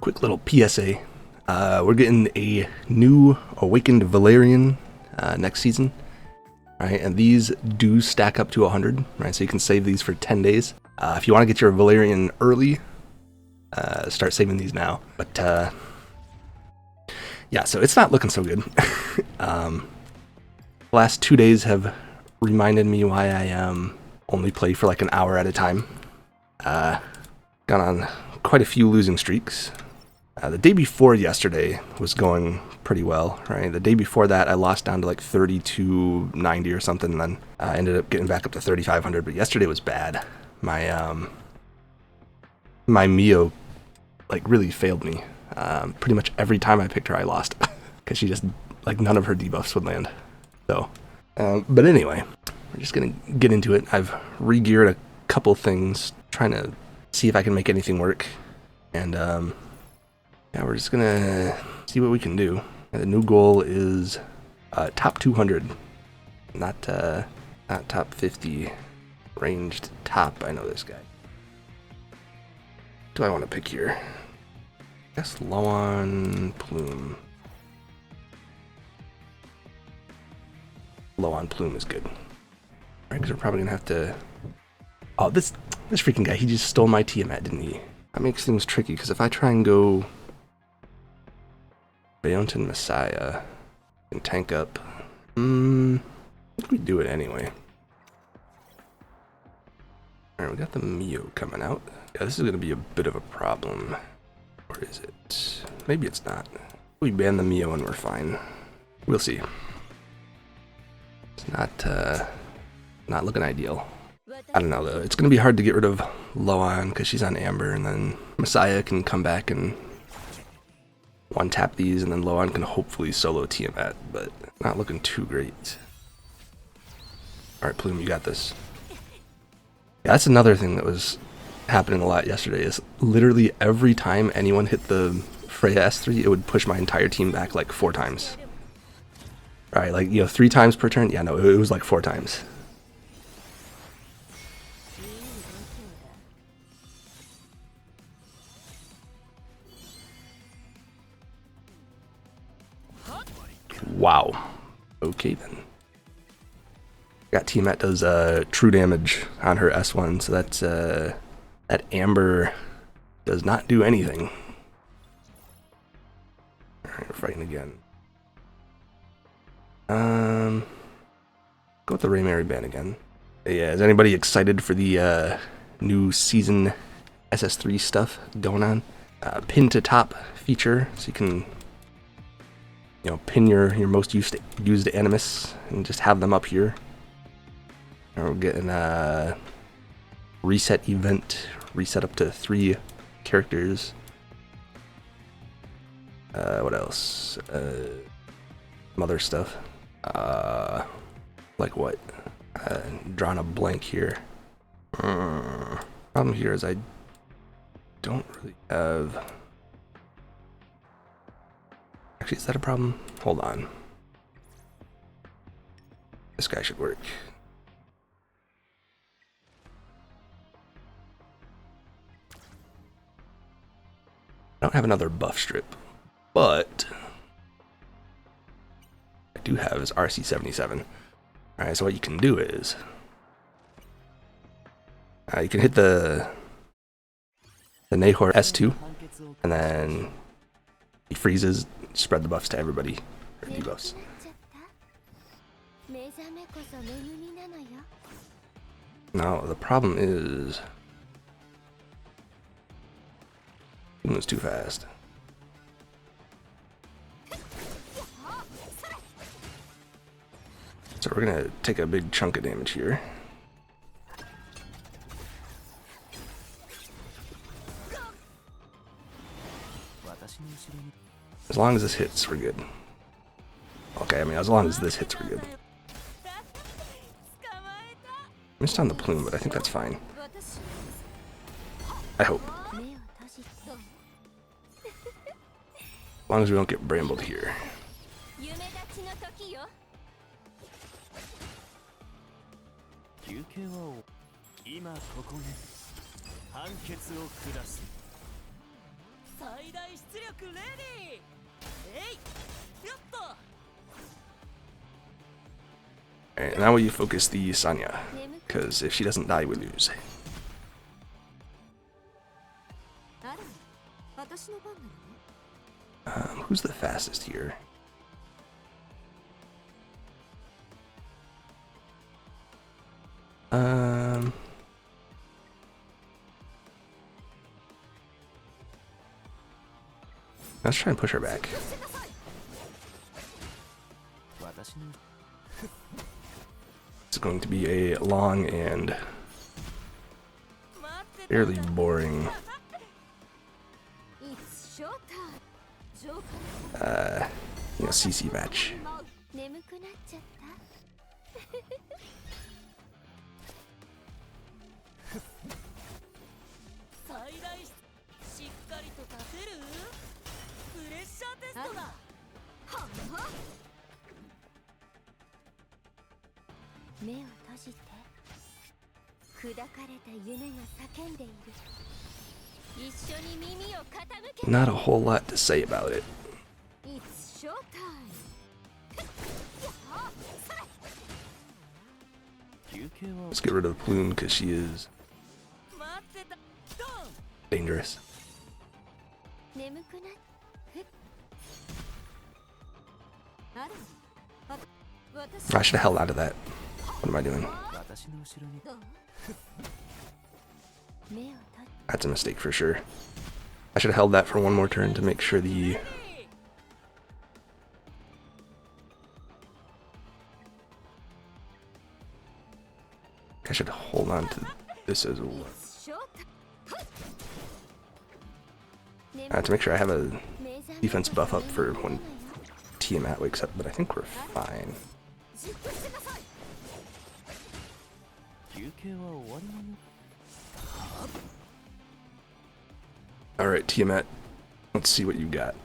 Quick little PSA. We're getting a new Awakened Valerian next season. Right, and these do stack up to 100, right? So you can save these for 10 days. If you want to get your Valerian early, start saving these now. But yeah, so it's not looking so good. The last 2 days have reminded me why I only play for like an hour at a time. Gone on quite a few losing streaks. The day before yesterday was going pretty well, right? The day before that, I lost down to like 3290 or something, and then I ended up getting back up to 3500. But yesterday was bad. My my Mio like really failed me. Pretty much every time I picked her, I lost because she just like none of her debuffs would land. So, but anyway, we're just gonna get into it. I've re-geared a couple things, trying to see if I can make anything work, and yeah, we're just gonna see what we can do. The new goal is top 200, not top 50. Ranged top. I know this guy. What do I want to pick here? I guess low on plume. Low on plume is good. Right, because we're probably gonna have to. Oh, this freaking guy! He just stole my Tiamat, didn't he? That makes things tricky because if I try and go Beonton Messiah and tank up, I think we do it anyway. Alright, we got the Mio coming out. Yeah, this is going to be a bit of a problem. Or is it? Maybe it's not. We ban the Mio and we're fine. We'll see. It's not looking ideal. I don't know though. It's going to be hard to get rid of Loan because she's on Amber, and then Messiah can come back and one tap these, and then Loan can hopefully solo Tiamat, but not looking too great. Alright, Plume, you got this. Yeah, that's another thing that was happening a lot yesterday, is literally every time anyone hit the Freya S3, it would push my entire team back like 4 times. Right, like, 3 times per turn? Yeah, no, it was like 4 times. Wow. Okay then. Got team that does true damage on her S1, so that's that Amber does not do anything. Alright, we're fighting again. Go with the Raymary ban again. Yeah, is anybody excited for the new season SS3 stuff going on? Pin to top feature, so you can pin your most used animus and just have them up here. And we're getting a reset event, reset up to 3 characters. What else? Some other stuff. Like what? Drawing a blank here. Problem here is I don't really have. Actually, is that a problem? Hold on. This guy should work. I don't have another buff strip, but I do have his RC77. Alright, so what you can do is you can hit the Nahor S2, and then he freezes, spread the buffs to everybody, or debuffs. Now the problem is it was too fast. So we're gonna take a big chunk of damage here. As long as this hits, we're good. Okay, I mean, as long as this hits, we're good. Missed on the plume, but I think that's fine. I hope. As long as we don't get brambled here. Alright, now you focus the Sanya, because if she doesn't die, we lose. Who's the fastest here? Let's try and push her back. It's going to be a long and fairly boring CC match. Not a whole lot to say about it. Let's get rid of the plume because she is dangerous. I should have held out of that. What am I doing? That's a mistake for sure. I should have held that for one more turn to make sure the... I should hold on to this as well. To make sure I have a defense buff up for when Tiamat wakes up, but I think we're fine. Alright, Tiamat, let's see what you got.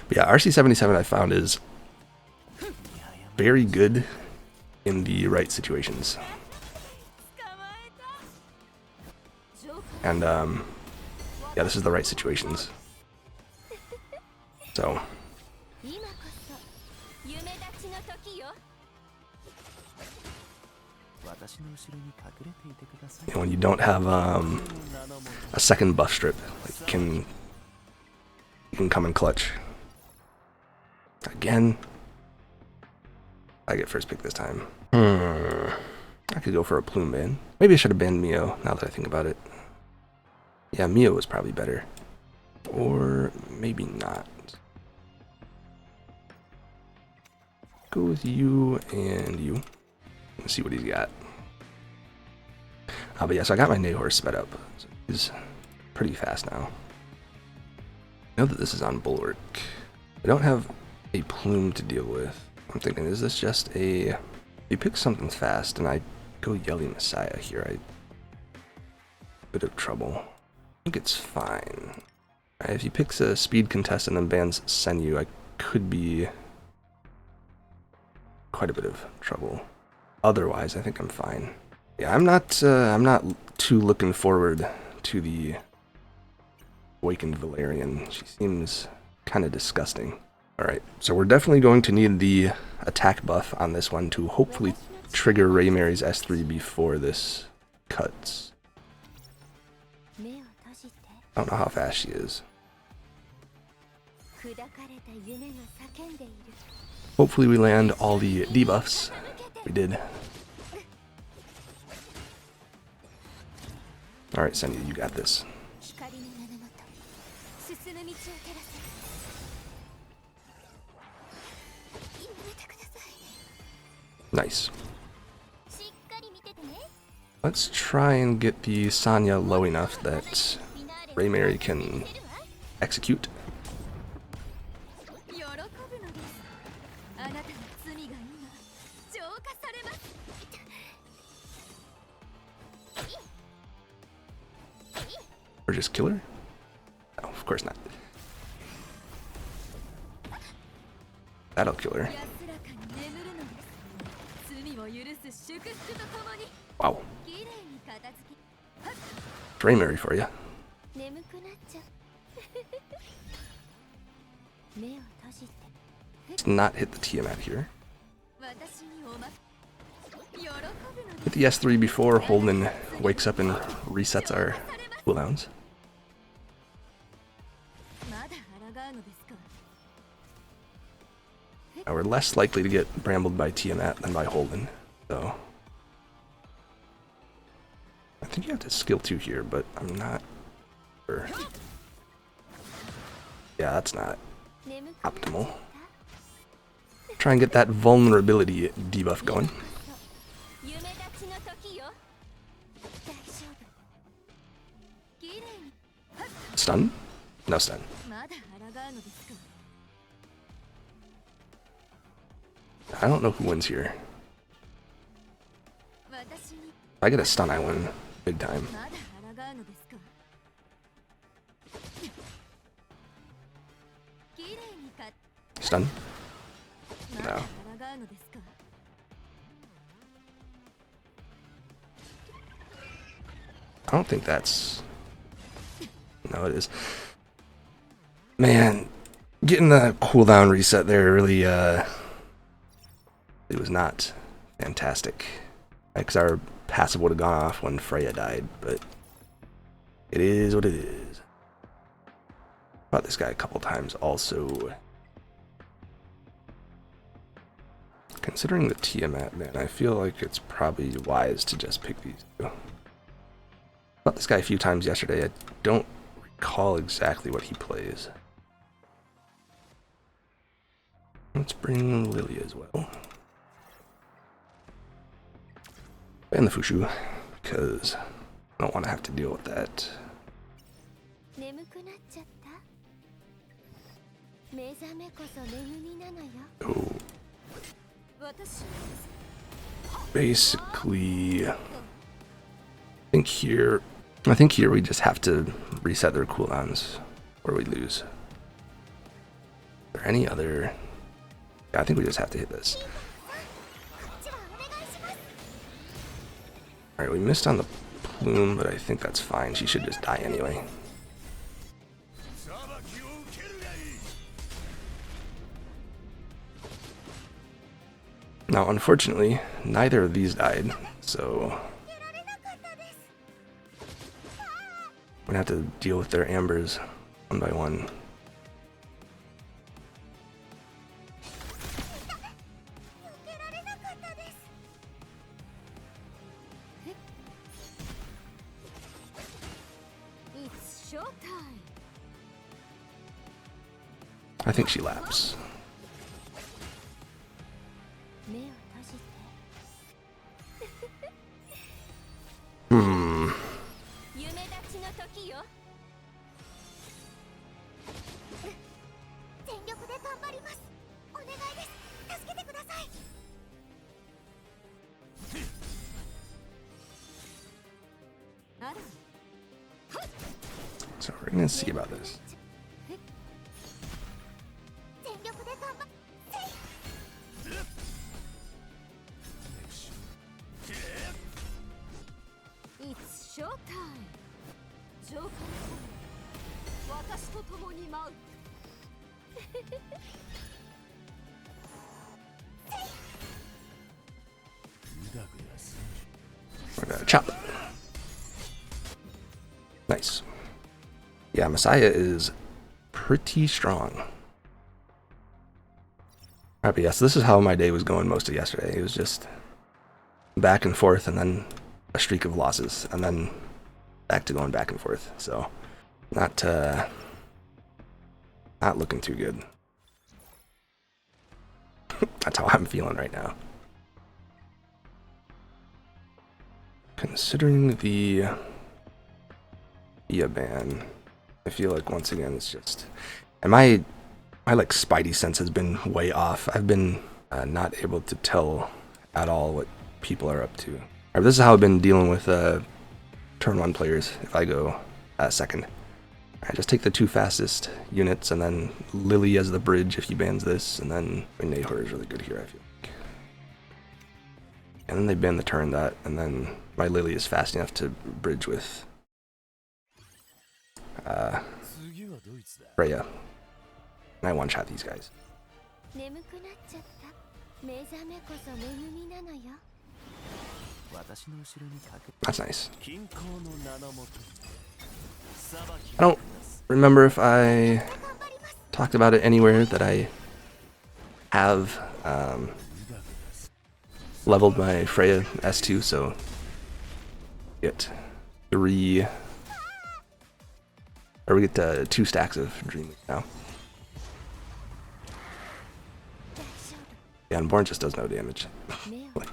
But yeah, RC77 I found is very good in the right situations. And yeah, this is the right situations. So when you don't have a second buff strip, like you can come in clutch. Again, I get first pick this time. I could go for a plume ban. Maybe I should have banned Mio, now that I think about it. Yeah, Mio was probably better. Or maybe not. Go with you and you. Let's see what he's got. But yeah, so I got my Nahor sped up. So he's pretty fast now. I know that this is on Bulwark. I don't have a plume to deal with. I'm thinking, is this just a... If you pick something fast and I go Yelly Messiah here, I... bit of trouble. I think it's fine. Right, if he picks a speed contest and then bans Senyu, I could be quite a bit of trouble. Otherwise, I think I'm fine. Yeah, I'm not too looking forward to the Awakened Valerian. She seems kind of disgusting. Alright, so we're definitely going to need the attack buff on this one to hopefully trigger Raymary's S3 before this cuts. I don't know how fast she is. Hopefully we land all the debuffs. We did. Alright, Senyu, you got this. Nice. Let's try and get the Sanya low enough that Raymary can execute. Or just kill her? No, of course not. That'll kill her. Wow. Primary for you. Let's not hit the Tiamat here. Hit the S3 before Holden wakes up and resets our cooldowns. Now we're less likely to get brambled by Tiamat than by Holden, so I think you have to skill 2 here, but I'm not sure. Yeah, that's not optimal. Try and get that vulnerability debuff going. Stun? No stun. I don't know who wins here. If I get a stun, I win big time. Stun? No. I don't think that's... No, it is. Man, getting the cooldown reset there really, it was not fantastic. Because our passive would have gone off when Freya died, but it is what it is. Fought this guy a couple times also. Considering the Tiamat, man, I feel like it's probably wise to just pick these two. Fought this guy a few times yesterday. I don't recall exactly what he plays. Let's bring Lily as well. And the Fushu, because I don't want to have to deal with that. Oh. Basically, I think here we just have to reset their cooldowns or we lose. Is there any other? Yeah, I think we just have to hit this. Alright, we missed on the plume, but I think that's fine. She should just die anyway. Now, unfortunately, neither of these died, so I'm gonna have to deal with their ambers one by one. I think she laps. So we're gonna see about this. It's showtime. We're gonna chop. Nice. Yeah, Messiah is pretty strong. Alright, but yes, this is how my day was going most of yesterday. It was just back and forth and then a streak of losses and then back to going back and forth. So not looking too good. That's how I'm feeling right now. Considering the ban, I feel like once again it's just, and my like spidey sense has been way off. I've been not able to tell at all what people are up to. Right, this is how I've been dealing with turn 1 players if I go second. I just take the 2 fastest units and then Lily as the bridge if he bans this, and then Nahor is really good here, I feel like. And then they ban the turn that, and then my Lily is fast enough to bridge with Freya. And I one-shot these guys. 眠くなっちゃった。目覚めこそ恵みなのよ。 That's nice. I don't remember if I talked about it anywhere that I have leveled my Freya S2, so get 2 stacks of Dream now. Yeah, and Born just does no damage. Like,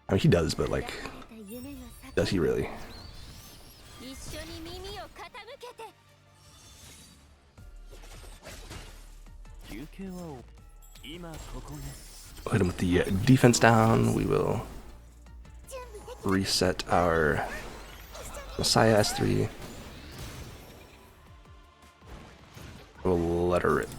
I mean, he does, but like, does he really? We'll hit him with the defense down. We will reset our Messiah S3. We'll let her rip.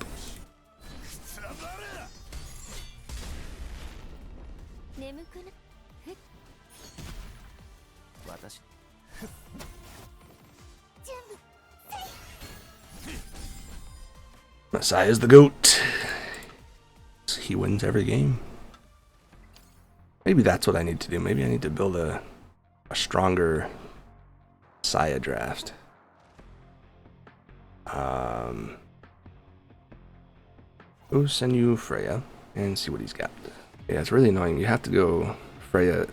Messiah's the GOAT. He wins every game. Maybe that's what I need to do. Maybe I need to build a stronger Messiah draft. Go send you Freya and see what he's got. Yeah, it's really annoying. You have to go Freya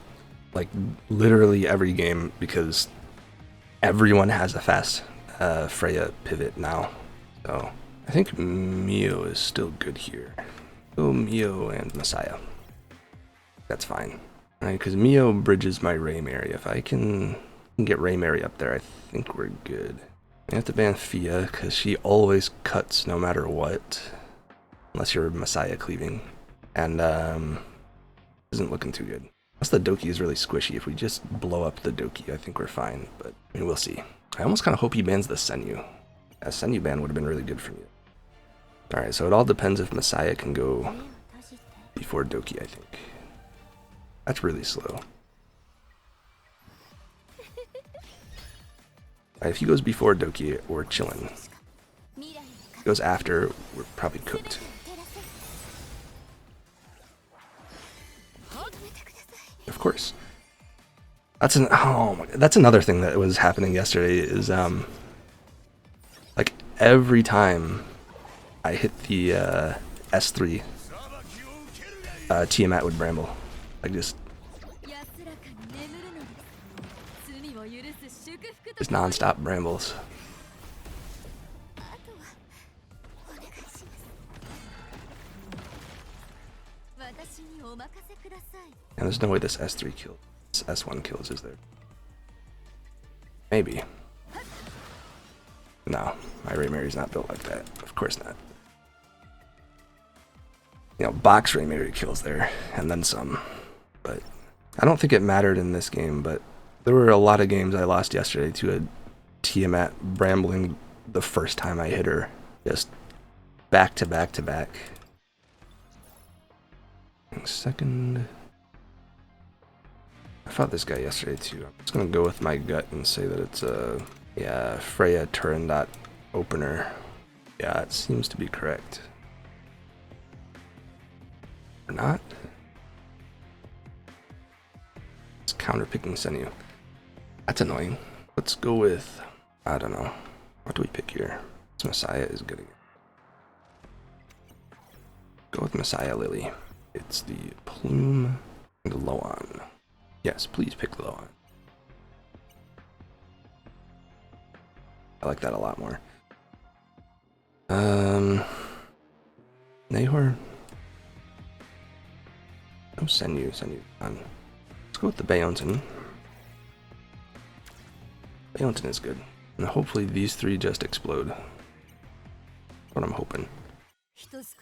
like literally every game because everyone has a fast Freya pivot now. So I think Mio is still good here. Go Mio and Messiah. That's fine. Right, because Mio bridges my Ray Mary. If I can get Ray Mary up there, I think we're good. I have to ban Fia because she always cuts no matter what. Unless you're Messiah cleaving. And isn't looking too good. Unless the Doki is really squishy. If we just blow up the Doki, I think we're fine. But I mean, we'll see. I almost kind of hope he bans the Senyu. A Senyu ban would have been really good for me. Alright, so it all depends if Messiah can go before Doki, I think. That's really slow. If he goes before Doki, we're chilling. If he goes after, we're probably cooked. Of course. That's that's another thing that was happening yesterday is like every time I hit the S3 Tiamat would bramble. Like just non-stop brambles. And there's no way this S3 kills. This S1 kills, is there? Maybe. No, my Ray Mary's not built like that. Of course not. You know, box Ray Mary kills there, and then some. But I don't think it mattered in this game, but there were a lot of games I lost yesterday to a Tiamat brambling the first time I hit her. Just back to back to back. Second. I fought this guy yesterday too. I'm just gonna go with my gut and say that it's a Freya Turandot opener. Yeah, it seems to be correct. Or not? It's counterpicking Senyu. That's annoying. Let's go with, I don't know. What do we pick here? This Messiah is good again. Go with Messiah Lily. It's the Plume and the Loan. Yes, please pick the Loan. I like that a lot more. Nahor. No, Senyu on. Let's go with the Bayonton. Bayonton is good. And hopefully these three just explode. That's what I'm hoping. Let's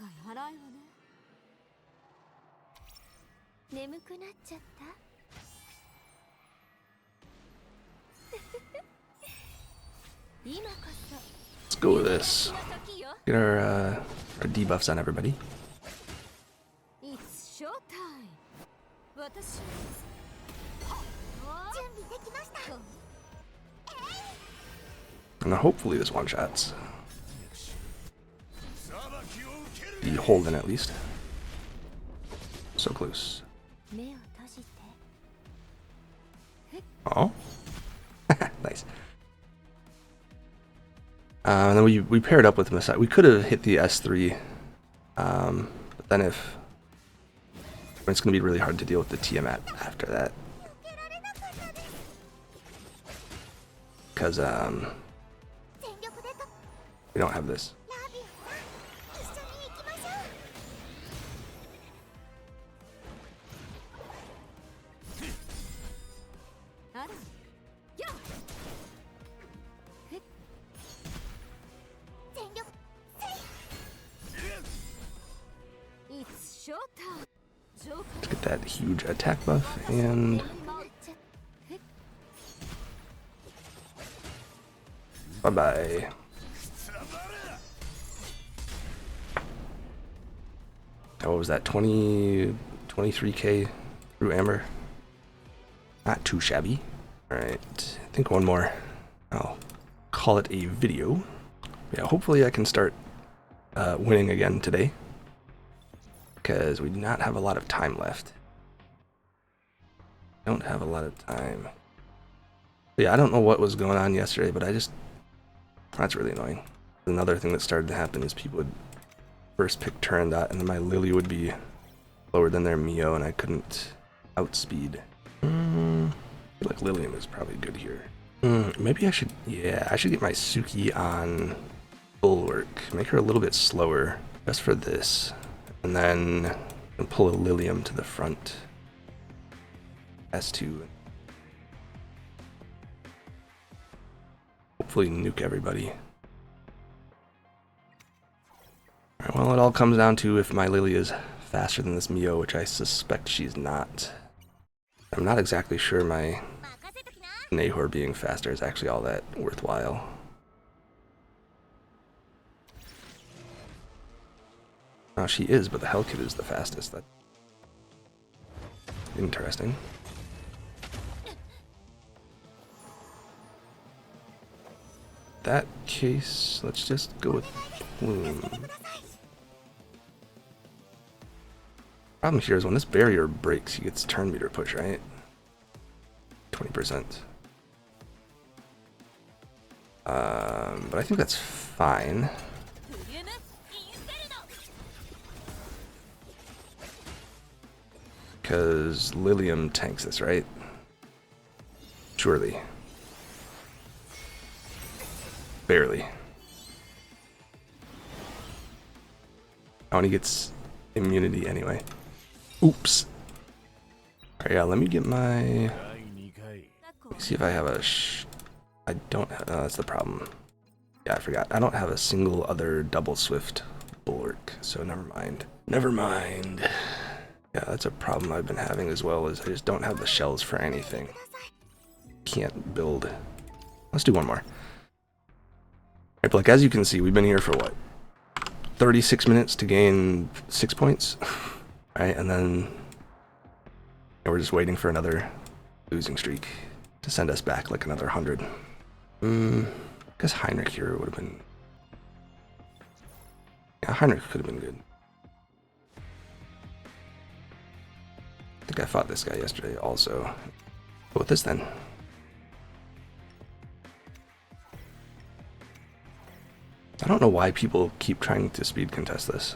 go with this. Get our debuffs on everybody. It's showtime. And hopefully this one-shots. Be holding at least. So close. Oh. Nice. And then we paired up with Messiah. We could have hit the S3. But then if... It's going to be really hard to deal with the Tiamat after that. Because, we don't have this. Let's get that huge attack buff and bye-bye. What was that? 23k through Amber? Not too shabby. Alright, I think one more. I'll call it a video. Yeah, hopefully I can start winning again today. Because we do not have a lot of time left. Don't have a lot of time. But yeah, I don't know what was going on yesterday, but that's really annoying. Another thing that started to happen is people would first pick Turandot, and then my Lily would be lower than their Mio, and I couldn't outspeed. I feel like Lilium is probably good here. Maybe I should get my Suki on Bulwark. Make her a little bit slower, just for this. And then pull a Lilium to the front. S2. Hopefully nuke everybody. Alright, well, it all comes down to if my Lily is faster than this Mio, which I suspect she's not. I'm not exactly sure my Nahor being faster is actually all that worthwhile. Oh, she is, but the Hellkit is the fastest. That's interesting. That case, let's just go with Plume. Problem here is when this barrier breaks, he gets turn meter push, right? 20%. But I think that's fine. Because Lilium tanks this, right? Surely. Barely. Oh, and he gets immunity anyway. Oops. Alright, yeah, let me get my... Let me see if I have a... I don't have... that's the problem. Yeah, I forgot. I don't have a single other double swift bulwark, so never mind. Never mind. Yeah, that's a problem I've been having as well, is I just don't have the shells for anything. Can't build. Let's do one more. Right, but like, as you can see, we've been here for what? 36 minutes to gain 6 points? Right, and then we're just waiting for another losing streak to send us back like another 100. I guess Heinrich here would have been... Yeah, Heinrich could have been good. I think I fought this guy yesterday also. Go with this then. I don't know why people keep trying to speed contest this.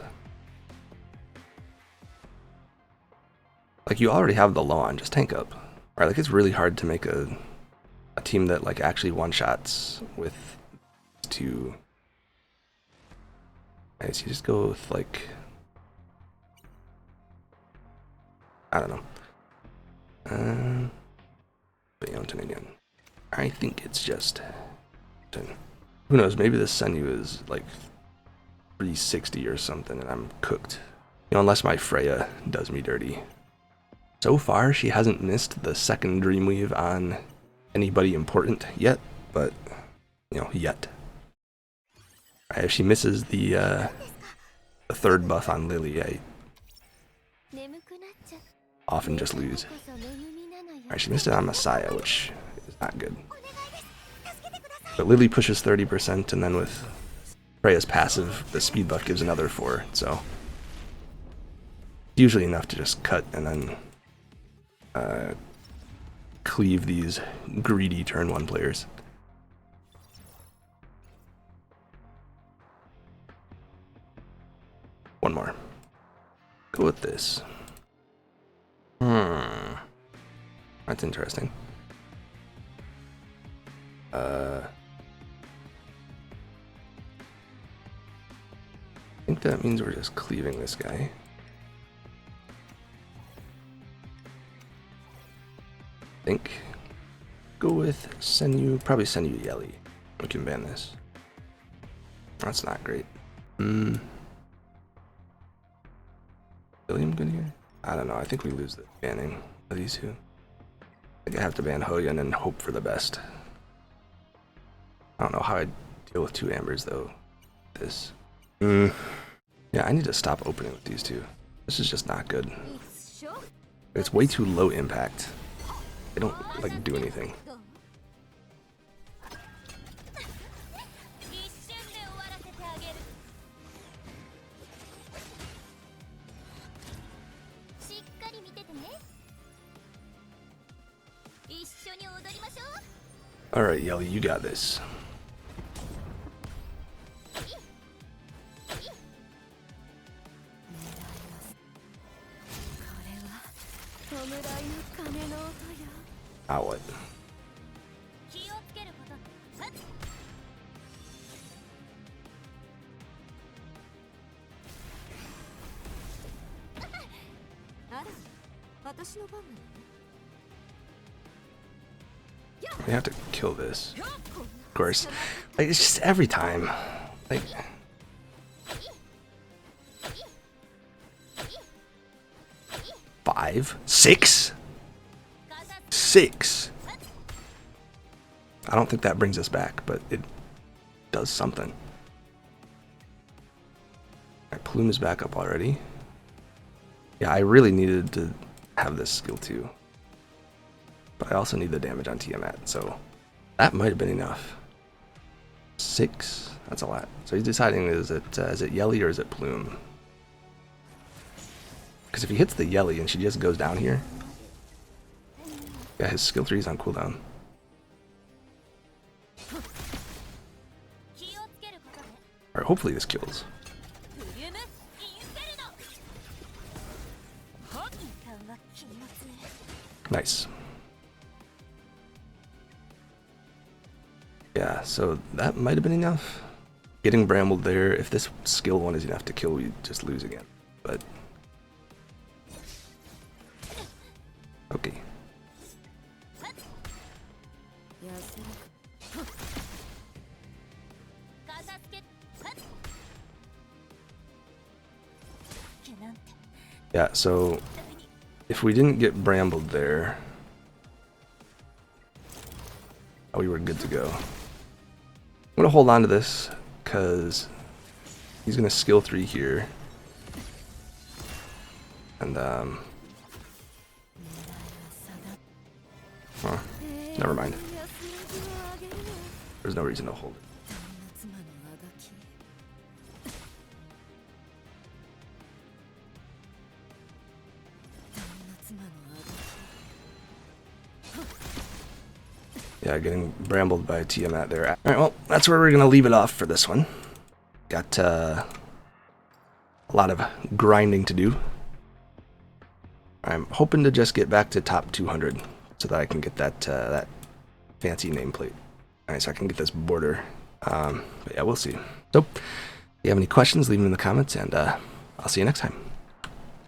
Like, you already have the lawn, just tank up. Right, like, it's really hard to make a team that like actually one-shots with two. Right, so you just go with like, I don't know. I think it's just... Who knows, maybe this Senyu is like 360 or something and I'm cooked. You know, unless my Freya does me dirty. So far, she hasn't missed the second Dreamweave on anybody important yet, but, you know, yet. Right, if she misses the third buff on Lily, I often just lose. Alright, she missed it on Messiah, which is not good. But Lily pushes 30%, and then with Freya's passive, the speed buff gives another 4, so usually enough to just cut and then cleave these greedy turn 1 players. One more. Go with this. That's interesting. I think that means we're just cleaving this guy. Think. Go with probably send you Yelly. We can ban this. That's not great. William good here? I don't know. I think we lose the banning of these two. I think I have to ban Hoyan and hope for the best. I don't know how I deal with 2 Ambers though. This. Yeah, I need to stop opening with these two. This is just not good. It's way too low impact. They don't like do anything. Alright, Yelly, you got this. Ah, what? We have to kill this. Of course. Like, it's just every time. Like... Five? 6? 6? I don't think that brings us back, but it does something. My Plume is back up already. Yeah, I really needed to have this skill too. But I also need the damage on Tiamat, so that might have been enough. 6? That's a lot. So he's deciding, is it Yelly or is it Plume? Because if he hits the Yelly and she just goes down here, yeah, his skill 3 is on cooldown. Alright, hopefully this kills. Nice. Yeah, so that might have been enough. Getting brambled there, if this skill 1 is enough to kill, we just lose again. But okay. Yeah, so if we didn't get brambled there, we were good to go. I'm gonna hold on to this because he's gonna skill 3 here, and never mind. There's no reason to hold it. Yeah, getting brambled by Tiamat there. Alright, well, that's where we're going to leave it off for this one. Got a lot of grinding to do. I'm hoping to just get back to top 200 so that I can get that that fancy nameplate. Alright, so I can get this border. But yeah, we'll see. So, if you have any questions, leave them in the comments, and I'll see you next time.